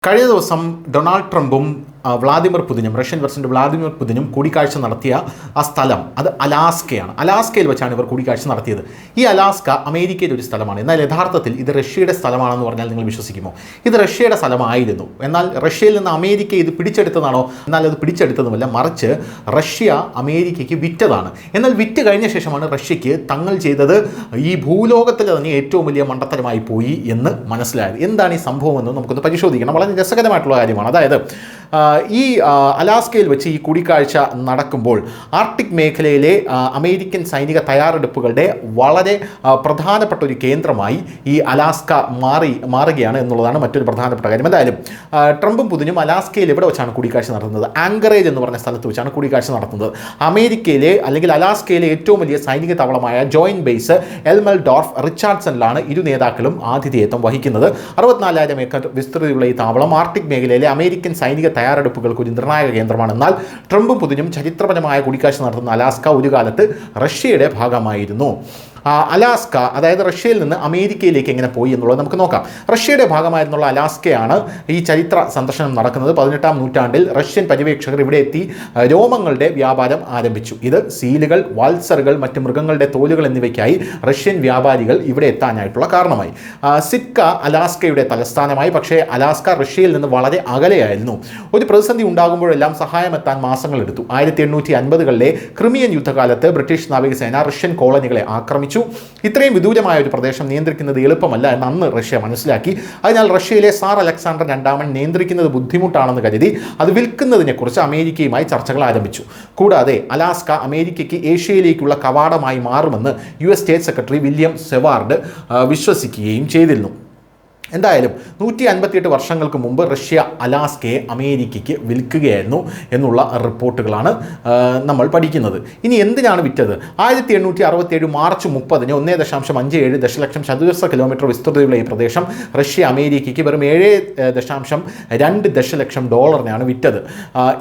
കഴിഞ്ഞ ദിവസം ഡൊണാൾഡ് ട്രംപും വ്ളാദിമിർ പുതിനും റഷ്യൻ പ്രസിഡന്റ് വ്ളാദിമിർ പുതിനും കൂടിക്കാഴ്ച നടത്തിയ ആ സ്ഥലം അത് അലാസ്കയാണ്. അലാസ്കയിൽ വെച്ചാണ് ഇവർ കൂടിക്കാഴ്ച നടത്തിയത്. ഈ അലാസ്ക അമേരിക്കയുടെ ഒരു സ്ഥലമാണ്. എന്നാൽ യഥാർത്ഥത്തിൽ ഇത് റഷ്യയുടെ സ്ഥലമാണെന്ന് പറഞ്ഞാൽ നിങ്ങൾ വിശ്വസിക്കുമോ? ഇത് റഷ്യയുടെ സ്ഥലമായിരുന്നു. എന്നാൽ റഷ്യയിൽ നിന്ന് അമേരിക്ക ഇത് പിടിച്ചെടുത്തതാണോ? എന്നാൽ അത് പിടിച്ചെടുത്തതുമല്ല, മറിച്ച് റഷ്യ അമേരിക്കയ്ക്ക് വിറ്റതാണ്. എന്നാൽ വിറ്റ് കഴിഞ്ഞ ശേഷമാണ് റഷ്യയ്ക്ക് തങ്ങൾ ചെയ്തത് ഈ ഭൂലോകത്തിലെ തന്നെ ഏറ്റവും വലിയ മണ്ടത്തരമായി പോയി എന്ന് മനസ്സിലായത്. എന്താണ് ഈ സംഭവം എന്ന് നമുക്കൊന്ന് പരിശോധിക്കണം. വളരെ രസകരമായിട്ടുള്ള കാര്യമാണ്. അതായത് ഈ അലാസ്കയിൽ വെച്ച് ഈ കൂടിക്കാഴ്ച നടക്കുമ്പോൾ ആർട്ടിക് മേഖലയിലെ അമേരിക്കൻ സൈനിക തയ്യാറെടുപ്പുകളുടെ വളരെ പ്രധാനപ്പെട്ട ഒരു കേന്ദ്രമായി ഈ അലാസ്ക മാറുകയാണ് എന്നുള്ളതാണ് മറ്റൊരു പ്രധാനപ്പെട്ട കാര്യം. എന്തായാലും ട്രംപും പുതിനും അലാസ്കയിൽ എവിടെ വെച്ചാണ് കൂടിക്കാഴ്ച നടത്തുന്നത്? ആങ്കറേജ് എന്ന് പറഞ്ഞ സ്ഥലത്ത് വെച്ചാണ് കൂടിക്കാഴ്ച നടത്തുന്നത്. അമേരിക്കയിലെ അല്ലെങ്കിൽ അലാസ്കയിലെ ഏറ്റവും വലിയ സൈനിക താവളമായ ജോയിന്റ് ബേസ് എൽമൽഡോർഫ് റിച്ചാർഡ്സണിലാണ് ഇരു നേതാക്കളും ആതിഥേയത്വം വഹിക്കുന്നത്. 64,000 ഏക്കർ വിസ്തൃതിയുള്ള ഈ താവളം ആർട്ടിക് മേഖലയിലെ അമേരിക്കൻ സൈനിക തയ്യാറെടുപ്പുകൾക്ക് ഒരു നിർണായക കേന്ദ്രമാണ്. എന്നാൽ ട്രംപും പുതിനും ചരിത്രപരമായ കൂടിക്കാഴ്ച നടത്തുന്ന അലാസ്ക ഒരു കാലത്ത് റഷ്യയുടെ ഭാഗമായിരുന്നു. അലാസ്ക, അതായത് റഷ്യയിൽ നിന്ന് അമേരിക്കയിലേക്ക് എങ്ങനെ പോയി എന്നുള്ളത് നമുക്ക് നോക്കാം. റഷ്യയുടെ ഭാഗമായിരുന്നുള്ള അലാസ്കയാണ് ഈ ചരിത്ര സന്ദർശനം നടക്കുന്നത്. 18-ാം നൂറ്റാണ്ടിൽ റഷ്യൻ പര്യവേക്ഷകർ ഇവിടെ എത്തി രോമങ്ങളുടെ വ്യാപാരം ആരംഭിച്ചു. ഇത് സീലുകൾ, വാൽസറുകൾ, മറ്റ് മൃഗങ്ങളുടെ തോലുകൾ എന്നിവയ്ക്കായി റഷ്യൻ വ്യാപാരികൾ ഇവിടെ എത്താനായിട്ടുള്ള കാരണമായി. സിറ്റ്ക അലാസ്കയുടെ തലസ്ഥാനമായി. പക്ഷേ അലാസ്ക റഷ്യയിൽ നിന്ന് വളരെ അകലെയായിരുന്നു. ഒരു പ്രതിസന്ധി ഉണ്ടാകുമ്പോഴെല്ലാം സഹായമെത്താൻ മാസങ്ങളെടുത്തു. 1850കളിലെ ക്രിമിയൻ യുദ്ധകാലത്ത് ബ്രിട്ടീഷ് നാവികസേന റഷ്യൻ കോളനികളെ ആക്രമിച്ചു. ഇത്രയും വിദൂരമായ ഒരു പ്രദേശം നിയന്ത്രിക്കുന്നത് എളുപ്പമല്ല എന്ന് അന്ന് റഷ്യ മനസ്സിലാക്കി. അതിനാൽ റഷ്യയിലെ സാർ അലക്സാണ്ടർ രണ്ടാമൻ നിയന്ത്രിക്കുന്നത് ബുദ്ധിമുട്ടാണെന്ന് കരുതി അത് വിൽക്കുന്നതിനെക്കുറിച്ച് അമേരിക്കയുമായി ചർച്ചകൾ ആരംഭിച്ചു. കൂടാതെ അലാസ്ക അമേരിക്കയ്ക്ക് ഏഷ്യയിലേക്കുള്ള കവാടമായി മാറുമെന്ന് US സ്റ്റേറ്റ് സെക്രട്ടറി വില്യം സെവാർഡ് വിശ്വസിക്കുകയും ചെയ്തിരുന്നു. എന്തായാലും 158 വർഷങ്ങൾക്ക് മുമ്പ് റഷ്യ അലാസ്കയെ അമേരിക്കയ്ക്ക് വിൽക്കുകയായിരുന്നു എന്നുള്ള റിപ്പോർട്ടുകളാണ് നമ്മൾ പഠിക്കുന്നത്. ഇനി എന്തിനാണ് വിറ്റത്? 1867 മാർച്ച് 30-ന് 1.57 ദശലക്ഷം ചതുരശ്ര കിലോമീറ്റർ വിസ്തൃതിയുള്ള ഈ പ്രദേശം റഷ്യ അമേരിക്കയ്ക്ക് വെറും 7.2 ദശലക്ഷം ഡോളറിനാണ് വിറ്റത്.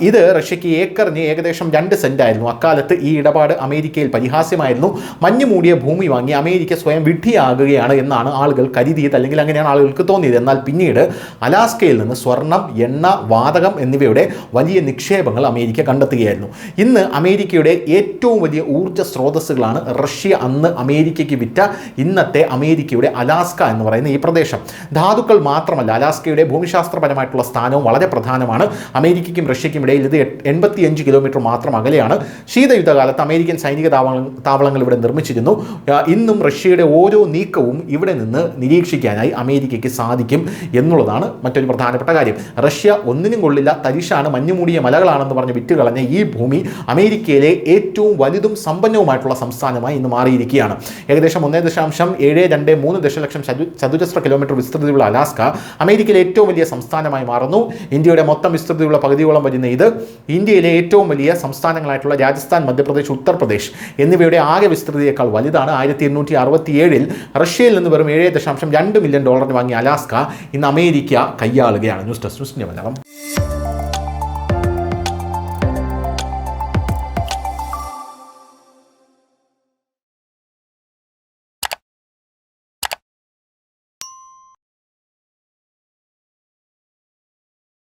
ഇത് റഷ്യയ്ക്ക് ഏക്കറിന് ഏകദേശം 2 സെന്റ് ആയിരുന്നു. അക്കാലത്ത് ഈ ഇടപാട് അമേരിക്കയിൽ പരിഹാസ്യമായിരുന്നു. മഞ്ഞ് മൂടിയ ഭൂമി വാങ്ങി അമേരിക്ക സ്വയം വിഡ്ഢിയാകുകയാണ് എന്നാണ് ആളുകൾ കരുതിയത്, അല്ലെങ്കിൽ അങ്ങനെയാണ് ആളുകൾ തോന്നിയത്. എന്നാൽ പിന്നീട് അലാസ്കയിൽ നിന്ന് സ്വർണം, എണ്ണ, വാതകം എന്നിവയുടെ വലിയ നിക്ഷേപങ്ങൾ അമേരിക്ക കണ്ടെത്തുകയായിരുന്നു. ഇന്ന് അമേരിക്കയുടെ ഏറ്റവും വലിയ ഊർജ്ജ സ്രോതസ്സുകളാണ് റഷ്യ അന്ന് അമേരിക്കയ്ക്ക് വിറ്റ ഇന്നത്തെ അമേരിക്കയുടെ അലാസ്ക എന്ന് പറയുന്ന ഈ പ്രദേശം. ധാതുക്കൾ മാത്രമല്ല, അലാസ്കയുടെ ഭൂമിശാസ്ത്രപരമായിട്ടുള്ള സ്ഥാനവും വളരെ പ്രധാനമാണ്. അമേരിക്കയ്ക്കും റഷ്യയ്ക്കും ഇടയിൽ ഇത് 85 കിലോമീറ്റർ മാത്രം അകലെയാണ്. ശീതയുദ്ധകാലത്ത് അമേരിക്കൻ സൈനിക താവളങ്ങൾ ഇവിടെ നിർമ്മിച്ചിരുന്നു. ഇന്നും റഷ്യയുടെ ഓരോ നീക്കവും ഇവിടെ നിന്ന് നിരീക്ഷിക്കാനായി അമേരിക്കയ്ക്ക് സാധിക്കും എന്നുള്ളതാണ് മറ്റൊരു പ്രധാനപ്പെട്ട കാര്യം. റഷ്യ ഒന്നിനും കൊള്ളില്ല, തരിശാണ്, മഞ്ഞുമൂടിയ മലകളാണെന്ന് പറഞ്ഞ് വിറ്റുകളഞ്ഞ ഈ ഭൂമി അമേരിക്കയിലെ ഏറ്റവും വലുതും സമ്പന്നവുമായിട്ടുള്ള സംസ്ഥാനമായി ഇന്ന് മാറിയിരിക്കുകയാണ്. ഏകദേശം 1.723 ദശലക്ഷം ചതുരശ്ര കിലോമീറ്റർ വിസ്തൃതിയുള്ള അലാസ്ക അമേരിക്കയിലെ ഏറ്റവും വലിയ സംസ്ഥാനമായി മാറുന്നു. ഇന്ത്യയുടെ മൊത്തം വിസ്തൃതിയുള്ള പകുതിയോളം വരുന്ന ഇത് ഇന്ത്യയിലെ ഏറ്റവും വലിയ സംസ്ഥാനങ്ങളായിട്ടുള്ള രാജസ്ഥാൻ, മധ്യപ്രദേശ്, ഉത്തർപ്രദേശ് എന്നിവയുടെ ആകെ വിസ്തൃതിയേക്കാൾ വലുതാണ്. 1867-ൽ റഷ്യയിൽ നിന്ന് വെറും $7.2 മില്യൺ വാങ്ങിയ അലാസ്ക ഇന്ന് അമേരിക്ക കൈയാളുകയാണ്. News desk news India Malayalam.